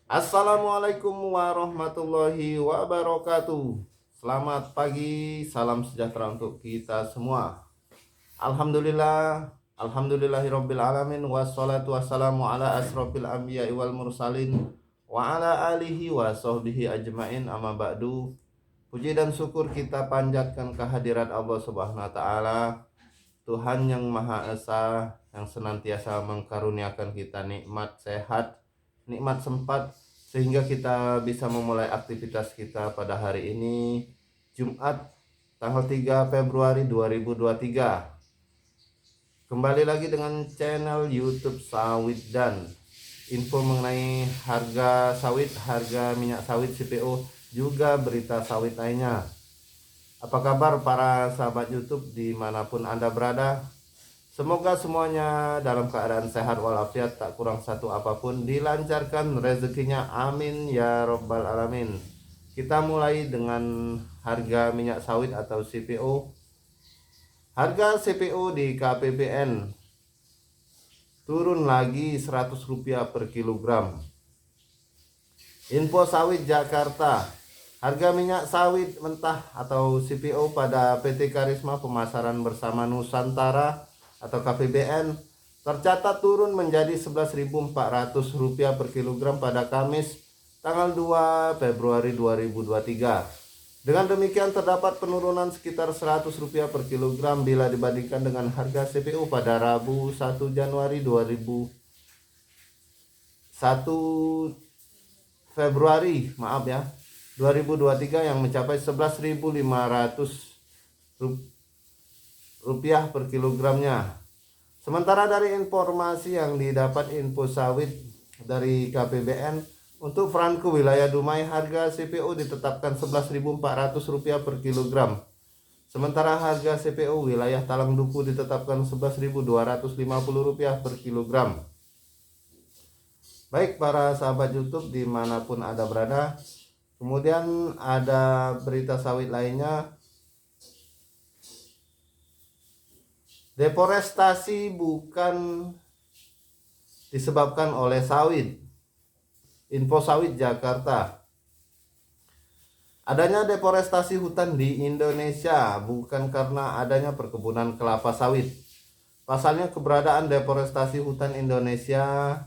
Assalamualaikum warahmatullahi wabarakatuh. Selamat pagi, salam sejahtera untuk kita semua. Alhamdulillah, alhamdulillahirabbil alamin, wassalatu wassalamu ala asrofil anbiya'i wal mursalin wa ala alihi wa sahbihi ajmain, amma ba'du. Puji dan syukur kita panjatkan kehadirat Allah Subhanahu wa taala, Tuhan yang Maha Esa, yang senantiasa mengkaruniakan kita nikmat sehat, nikmat sempat, sehingga kita bisa memulai aktivitas kita pada hari ini, Jumat tanggal 3 Februari 2023. Kembali lagi dengan channel YouTube Sawit dan info mengenai harga sawit, harga minyak sawit CPO, juga berita sawit lainnya. Apa kabar para sahabat YouTube dimanapun Anda berada? Semoga semuanya dalam keadaan sehat walafiat, tak kurang satu apapun, dilancarkan rezekinya, amin ya robbal alamin. Kita mulai dengan harga minyak sawit atau CPO. Harga CPO di KPPN turun lagi Rp100 per kilogram. Info sawit Jakarta. Harga minyak sawit mentah atau CPO pada PT Karisma Pemasaran Bersama Nusantara atau KPBN tercatat turun menjadi Rp11.400 per kilogram pada Kamis tanggal 2 Februari 2023. Dengan demikian terdapat penurunan sekitar Rp100 per kilogram bila dibandingkan dengan harga CPO pada Rabu 1 Januari 2023 yang mencapai Rp11.500 per kilogramnya. Sementara dari informasi yang didapat info sawit dari KPBN, untuk Franco wilayah Dumai harga CPO ditetapkan Rp11.400 per kilogram. Sementara harga CPO wilayah Talang Duku ditetapkan Rp11.250 per kilogram. Baik para sahabat YouTube dimanapun Anda berada. Kemudian ada berita sawit lainnya. Deforestasi bukan disebabkan oleh sawit. Info sawit Jakarta. Adanya deforestasi hutan di Indonesia bukan karena adanya perkebunan kelapa sawit. Pasalnya keberadaan deforestasi hutan Indonesia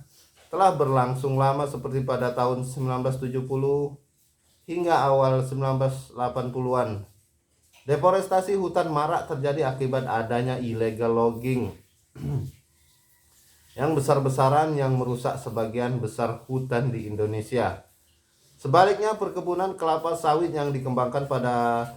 telah berlangsung lama seperti pada tahun 1970 hingga awal 1980-an. Deforestasi hutan marak terjadi akibat adanya illegal logging yang besar-besaran yang merusak sebagian besar hutan di Indonesia. Sebaliknya, perkebunan kelapa sawit yang dikembangkan pada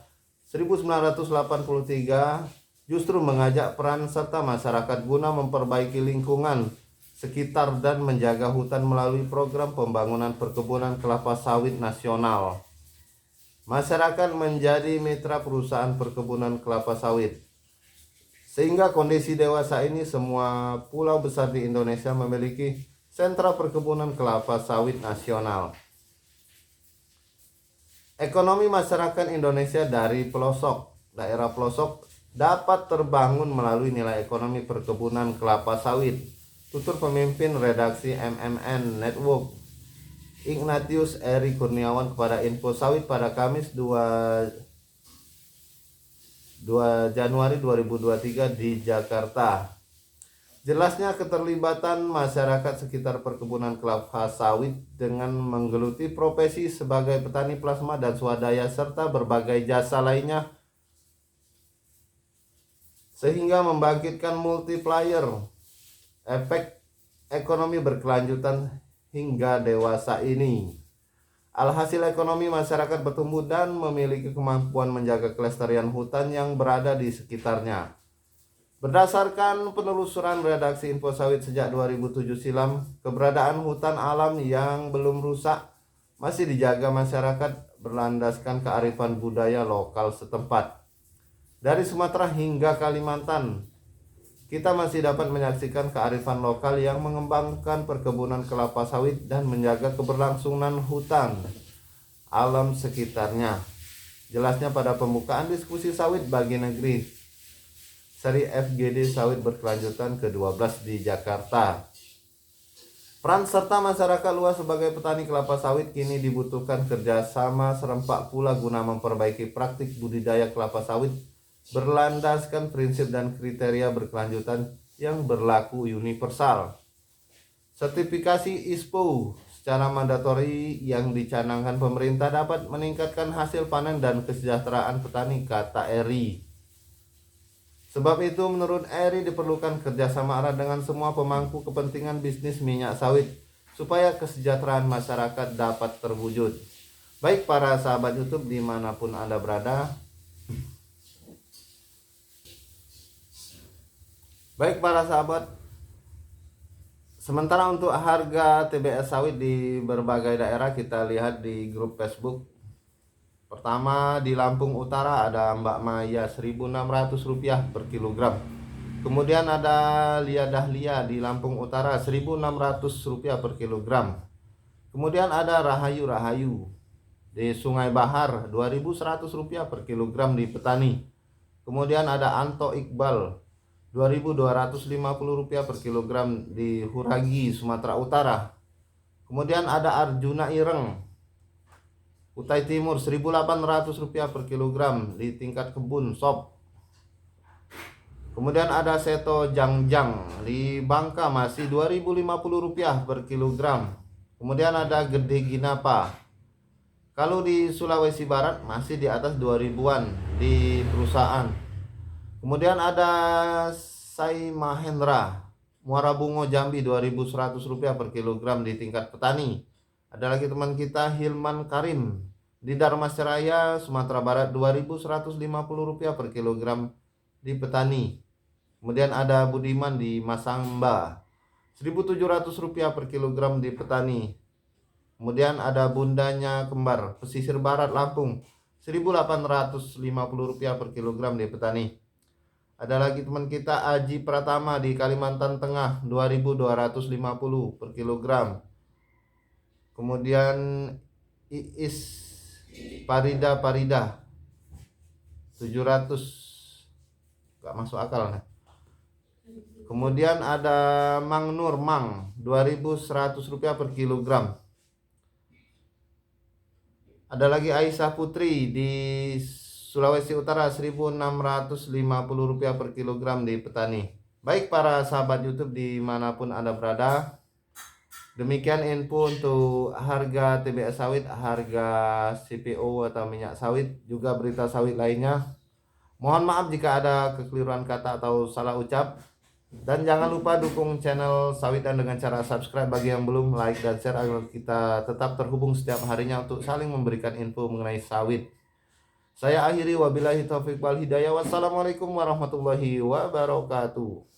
1983 justru mengajak peran serta masyarakat guna memperbaiki lingkungan sekitar dan menjaga hutan melalui program pembangunan perkebunan kelapa sawit nasional. Masyarakat menjadi mitra perusahaan perkebunan kelapa sawit. Sehingga kondisi dewasa ini semua pulau besar di Indonesia memiliki sentra perkebunan kelapa sawit nasional. Ekonomi masyarakat Indonesia dari daerah pelosok dapat terbangun melalui nilai ekonomi perkebunan kelapa sawit. Tutur pemimpin redaksi MMN Network Ignatius Eri Kurniawan kepada Info Sawit pada Kamis 2 Januari 2023 di Jakarta. Jelasnya keterlibatan masyarakat sekitar perkebunan kelapa sawit dengan menggeluti profesi sebagai petani plasma dan swadaya serta berbagai jasa lainnya sehingga membangkitkan multiplier efek ekonomi berkelanjutan hingga dewasa ini. Alhasil ekonomi masyarakat bertumbuh dan memiliki kemampuan menjaga kelestarian hutan yang berada di sekitarnya. Berdasarkan penelusuran redaksi Info Sawit sejak 2007 silam, keberadaan hutan alam yang belum rusak masih dijaga masyarakat berlandaskan kearifan budaya lokal setempat. Dari Sumatera hingga Kalimantan, kita masih dapat menyaksikan kearifan lokal yang mengembangkan perkebunan kelapa sawit dan menjaga keberlangsungan hutan alam sekitarnya. Jelasnya pada pembukaan diskusi sawit bagi negeri seri FGD Sawit Berkelanjutan ke-12 di Jakarta. Peran serta masyarakat luas sebagai petani kelapa sawit kini dibutuhkan kerjasama serempak pula guna memperbaiki praktik budidaya kelapa sawit berlandaskan prinsip dan kriteria berkelanjutan yang berlaku universal. Sertifikasi ISPO secara mandatori yang dicanangkan pemerintah dapat meningkatkan hasil panen dan kesejahteraan petani, kata Eri. Sebab itu menurut Eri diperlukan kerjasama erat dengan semua pemangku kepentingan bisnis minyak sawit supaya kesejahteraan masyarakat dapat terwujud. Baik para sahabat YouTube dimanapun Anda berada, sementara untuk harga TBS sawit di berbagai daerah kita lihat di grup Facebook. Pertama di Lampung Utara ada Mbak Maya Rp1.600 per kilogram. Kemudian ada Lia Dahlia di Lampung Utara Rp1.600 per kilogram. Kemudian ada Rahayu di Sungai Bahar Rp2.100 per kilogram di petani. Kemudian ada Anto Iqbal Rp2.250 per kilogram di Huragi, Sumatera Utara. Kemudian ada Arjuna Ireng Kutai Timur Rp1.800 per kilogram di tingkat kebun sop. Kemudian ada Seto Jangjang di Bangka masih Rp2.050 per kilogram. Kemudian ada Gede Ginapa. Kalau di Sulawesi Barat masih di atas 2.000-an di perusahaan. Kemudian ada Sai Mahendra Muara Bungo Jambi Rp2.100 per kilogram di tingkat petani. Ada lagi teman kita Hilman Karim di Darmasraya, Sumatera Barat Rp2.150 per kilogram di petani. Kemudian ada Budiman di Masamba Rp1.700 per kilogram di petani. Kemudian ada Bundanya Kembar pesisir barat Lampung Rp1.850 per kilogram di petani. Ada lagi teman kita Aji Pratama di Kalimantan Tengah Rp2.250 per kilogram. Kemudian Iis Parida 700, gak masuk akal nih. Kemudian ada Mang Nur Mang Rp2.100 per kilogram. Ada lagi Aisyah Putri di Sulawesi Utara Rp1.650 per kilogram di petani. Baik para sahabat YouTube dimanapun Anda berada, demikian info untuk harga TBS sawit, harga CPO atau minyak sawit, juga berita sawit lainnya. Mohon maaf jika ada kekeliruan kata atau salah ucap. Dan jangan lupa dukung channel Sawitan dengan cara subscribe bagi yang belum, like dan share agar kita tetap terhubung setiap harinya untuk saling memberikan info mengenai sawit. Saya akhiri wabillahi taufiq wal hidayah. Wassalamualaikum warahmatullahi wabarakatuh.